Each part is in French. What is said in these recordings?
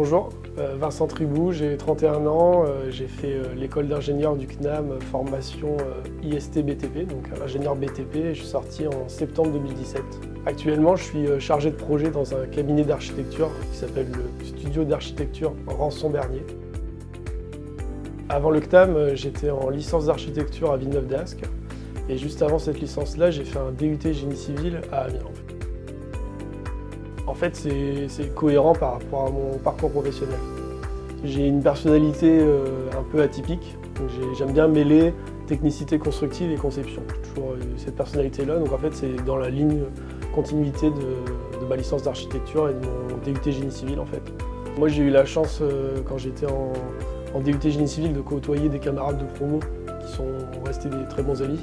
Bonjour, Vincent Tribou, j'ai 31 ans, j'ai fait l'école d'ingénieur du CNAM, formation IST BTP, donc ingénieur BTP, et je suis sorti en septembre 2017. Actuellement, je suis chargé de projet dans un cabinet d'architecture qui s'appelle le Studio d'architecture Rançon-Bernier. Avant le CNAM, j'étais en licence d'architecture à Villeneuve-d'Ascq, et juste avant cette licence-là, j'ai fait un DUT génie civil à Amiens. En fait, c'est cohérent par rapport à mon parcours professionnel. J'ai une personnalité un peu atypique, j'aime bien mêler technicité constructive et conception. J'ai toujours cette personnalité-là, donc en fait c'est dans la ligne continuité de ma licence d'architecture et de mon DUT génie civil en fait. Moi j'ai eu la chance quand j'étais en DUT génie civil de côtoyer des camarades de promo qui sont restés des très bons amis.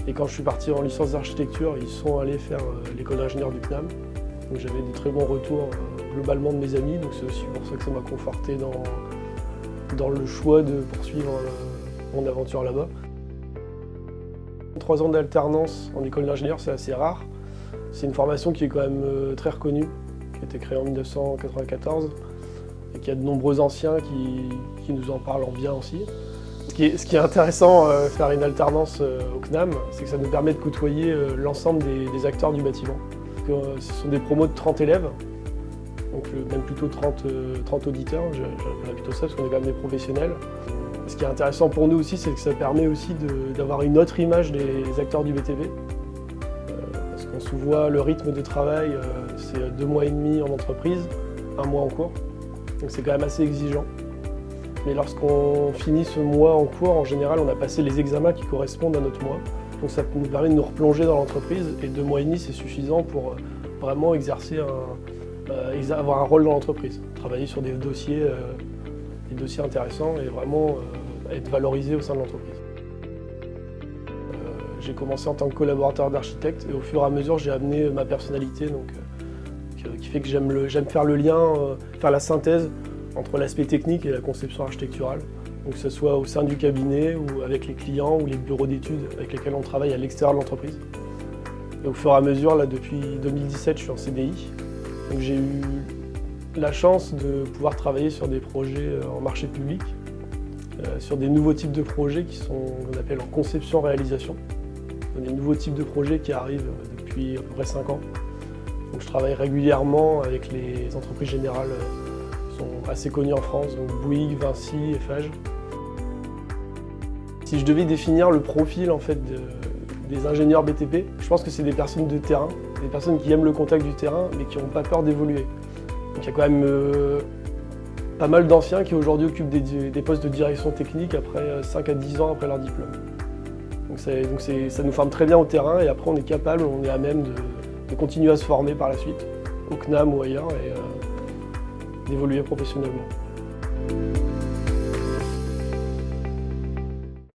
Et quand je suis parti en licence d'architecture, ils sont allés faire l'école d'ingénieur du CNAM. Donc j'avais des très bons retours globalement de mes amis, donc c'est aussi pour ça que ça m'a conforté dans le choix de poursuivre mon aventure là-bas. 3 ans d'alternance en école d'ingénieur, c'est assez rare. C'est une formation qui est quand même très reconnue, qui a été créée en 1994 et qui a de nombreux anciens qui nous en parlent en bien aussi. Ce qui est intéressant faire une alternance au CNAM, c'est que ça nous permet de côtoyer l'ensemble des acteurs du bâtiment. Ce sont des promos de 30 élèves, donc même plutôt 30 auditeurs, j'appelle plutôt ça parce qu'on est quand même des professionnels. Ce qui est intéressant pour nous aussi, c'est que ça permet aussi d'avoir une autre image des acteurs du BTP. Parce qu'on se voit le rythme de travail, c'est 2 mois et demi en entreprise, 1 mois en cours, donc c'est quand même assez exigeant. Mais lorsqu'on finit ce mois en cours, en général, on a passé les examens qui correspondent à notre mois. Donc ça nous permet de nous replonger dans l'entreprise et 2 mois et demi c'est suffisant pour vraiment exercer avoir un rôle dans l'entreprise. Travailler sur des dossiers intéressants et vraiment être valorisé au sein de l'entreprise. J'ai commencé en tant que collaborateur d'architecte et au fur et à mesure j'ai amené ma personnalité qui fait que j'aime faire le lien, faire la synthèse entre l'aspect technique et la conception architecturale. Donc que ce soit au sein du cabinet ou avec les clients ou les bureaux d'études avec lesquels on travaille à l'extérieur de l'entreprise. Et au fur et à mesure, là, depuis 2017, je suis en CDI. Donc j'ai eu la chance de pouvoir travailler sur des projets en marché public, sur des nouveaux types de projets qu'on appelle en conception-réalisation. Des nouveaux types de projets qui arrivent depuis à peu près 5 ans. Donc je travaille régulièrement avec les entreprises générales qui sont assez connues en France, donc Bouygues, Vinci, Eiffage. Si je devais définir le profil en fait, des ingénieurs BTP, je pense que c'est des personnes de terrain, des personnes qui aiment le contact du terrain mais qui n'ont pas peur d'évoluer. Donc il y a quand même pas mal d'anciens qui aujourd'hui occupent des postes de direction technique après 5 à 10 ans après leur diplôme. Donc ça nous forme très bien au terrain et après on est capable, on est à même de continuer à se former par la suite, au CNAM ou ailleurs, et d'évoluer professionnellement.